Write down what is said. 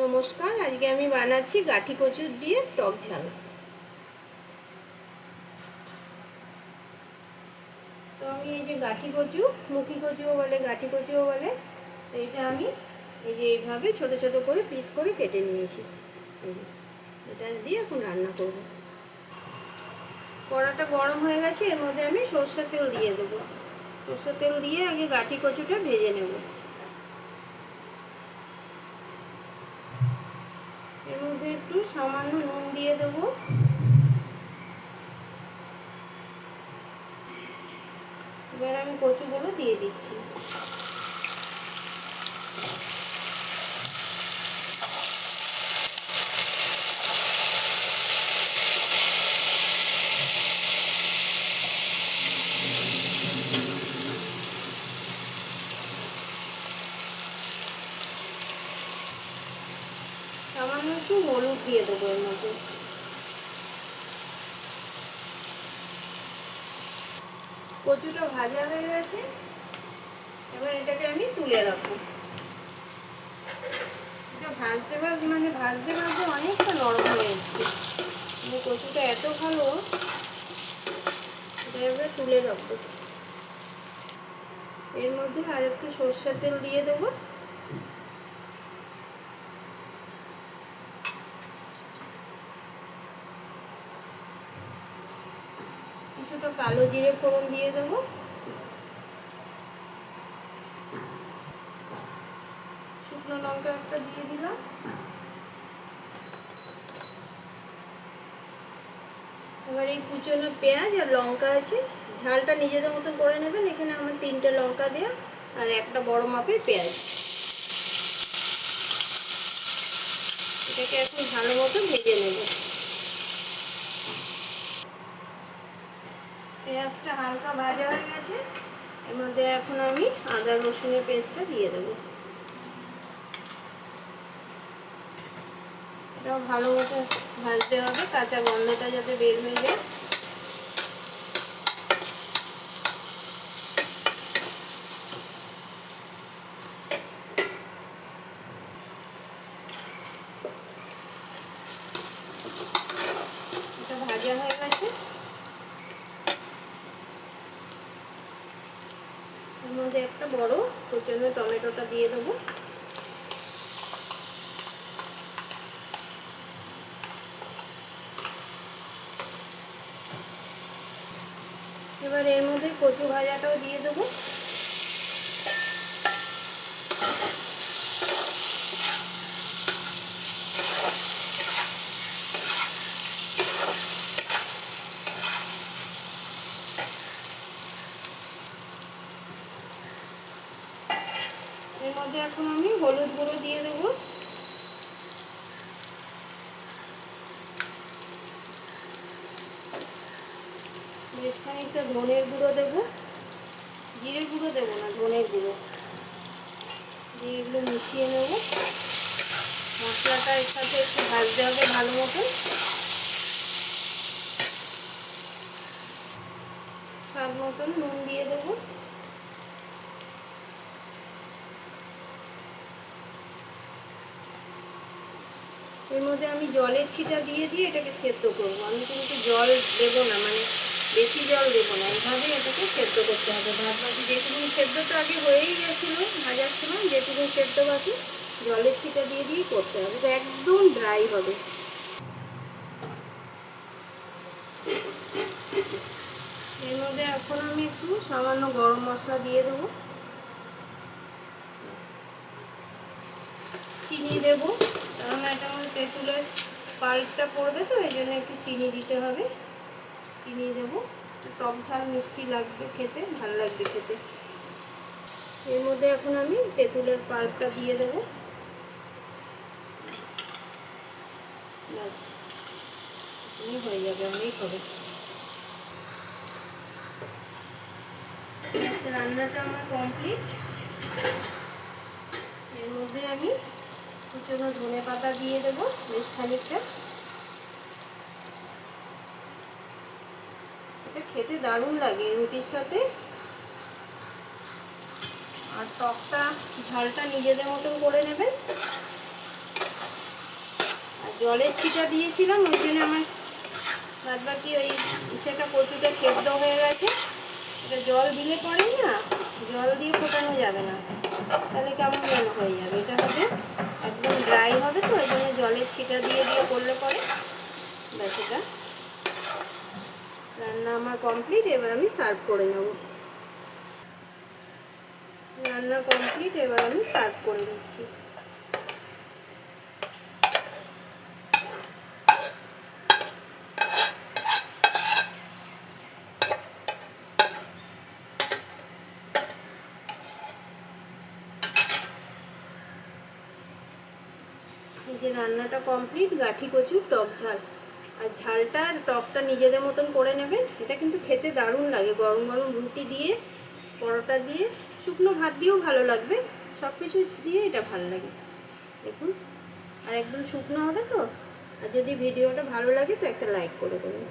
নমস্কার, আজকে আমি বানাচ্ছি গাঠি কচুর দিয়ে টক ঝাল। তো আমি এই যে গাঠি কচু, মুখী কচুও বলে, গাঠি কচুও বলে, তো এটা আমি এই যে এইভাবে ছোট ছোট করে পিস করে কেটে নিয়েছি। এটা দিয়ে এখন রান্না করব। কড়াটা গরম হয়ে গেছে, এর মধ্যে আমি সরষের তেল দিয়ে দেবো। সরষের তেল দিয়ে আগে গাঠি কচুটা ভেজে নেব। এর মধ্যে একটু সামান্য নুন দিয়ে দেবো। এবার আমি কচুগুলো দিয়ে দিচ্ছি। সামান্য একটু হলুদ দিয়ে দেবো এর মধ্যে। কচুটা ভাজা হয়ে গেছে, এবার এটাকে আমি তুলে রাখবো। এটা ভাজতে ভাজতে অনেকটা নরম হয়ে এসছে। কচুটা এত ভালো, এটা এবার তুলে রাখবো। এর মধ্যে আর একটু সরষের তেল দিয়ে দেবো। কিছুটা কালো জিরে ফোড়ন দিয়ে দেবো। শুকনো লঙ্কা একটা দিয়ে দিলাম। এবার এই কুচনো পেঁয়াজ আর লঙ্কা আছে, ঝালটা নিজেদের মতন করে নেবেন। এখানে আমার 3টে লঙ্কা দেওয়া আর একটা বড় মাপের পেঁয়াজ। এটাকে এখন ভালো মতো ভেজে নেব। পেঁয়াজটা হালকা ভাজা হয়ে গেছে, এর মধ্যে এখন আমি আদা রসুনের পেস্টটা দিয়ে দেবো। এটাও ভালো মতো ভাজতে হবে, কাঁচা গন্ধটা যাতে বের হয়ে যায়। এটা ভাজা হয়ে গেছে, এর মধ্যে একটা বড় কুচনো টমেটোটা দিয়ে দেবো। এবার এর মধ্যে কচু ভাজাটাও দিয়ে দেবো। এর মধ্যে এখন আমি হলুদ গুঁড়ো দিয়ে দেবো। বেশ খানিকটা ধনের গুঁড়ো দেবো। জিরে গুঁড়ো দেবো না, ধনের গুঁড়ো দিয়ে এগুলো মিশিয়ে নেব। মশলাটা এর সাথে একটু ভাজতে হবে ভালো মতো। স্বাদ মতন নুন দিয়ে দেবো। এর মধ্যে আমি জলের ছিটা দিয়ে এটাকে সেদ্ধ করবো। আমি কিন্তু জল দেবো না, বেশি জল দেবো না, এইভাবে এটাকে সেদ্ধ করতে হবে। ভাত বাকি যেটুকু সেদ্ধ তো আগে হয়েই গেছিলো ভাজার সময়, যেটুকু সেদ্ধ বাকি জলের ছিটা দিয়ে করতে হবে। এটা একদম ড্রাই হবে। এর মধ্যে এখন আমি একটু সামান্য গরম মশলা দিয়ে দেবো। চিনি দেবো, কারণ এটা আমার তেঁতুলের পাল্পটা পড়বে, তো এই জন্য একটু চিনি দিতে হবে। চিনি দেবো, টক ঝাল মিষ্টি লাগবে খেতে, ভালো লাগবে খেতে। এর মধ্যে এখন আমি তেঁতুলের পাল্পটা দিয়ে দেবো। ব্যাস, হয়ে যাবে, অনেক হবে। রান্নাটা আমার কমপ্লিট। এর মধ্যে আমি কুচনো ধনে পাতা দিয়ে দেবো বেশ খানিকটা। এটা খেতে দারুণ লাগে রুটির সাথে। আর টকটা ঝালটা নিজেদের মতন করে নেবেন। জলের ছিটা দিয়েছিলাম, ওই জন্য আমার বাদ বাকি ওই সেটা কচুটা সেদ্ধ হয়ে গেছে। এটা জল দিলে পরেই না, জল দিয়ে ফোটানো যাবে না, তাহলে কেমন যেন হয়ে যাবে। এটা হবে একদম ড্রাই হবে, তো ওই জন্য জলের ছিটা দিয়ে দিয়ে করলে পরে ব্যাস। এটা রান্না আমার কমপ্লিট। এবার আমি সার্ভ করে নেব। রান্না কমপ্লিট, এবার আমি সার্ভ করে দিচ্ছি। এই যে রান্নাটা কমপ্লিট, গাঠি কচুর টক ঝাল। আর ঝালটা আর টকটা নিজেদের মতন করে নেবেন। এটা কিন্তু খেতে দারুণ লাগে, গরম গরম রুটি দিয়ে, পরোটা দিয়ে, শুকনো ভাত দিয়েও ভালো লাগবে, সব কিছু দিয়ে এটা ভালো লাগে। দেখুন, আর একদম শুকনো হবে তো। আর যদি ভিডিওটা ভালো লাগে তো একটা লাইক করে দেবেন।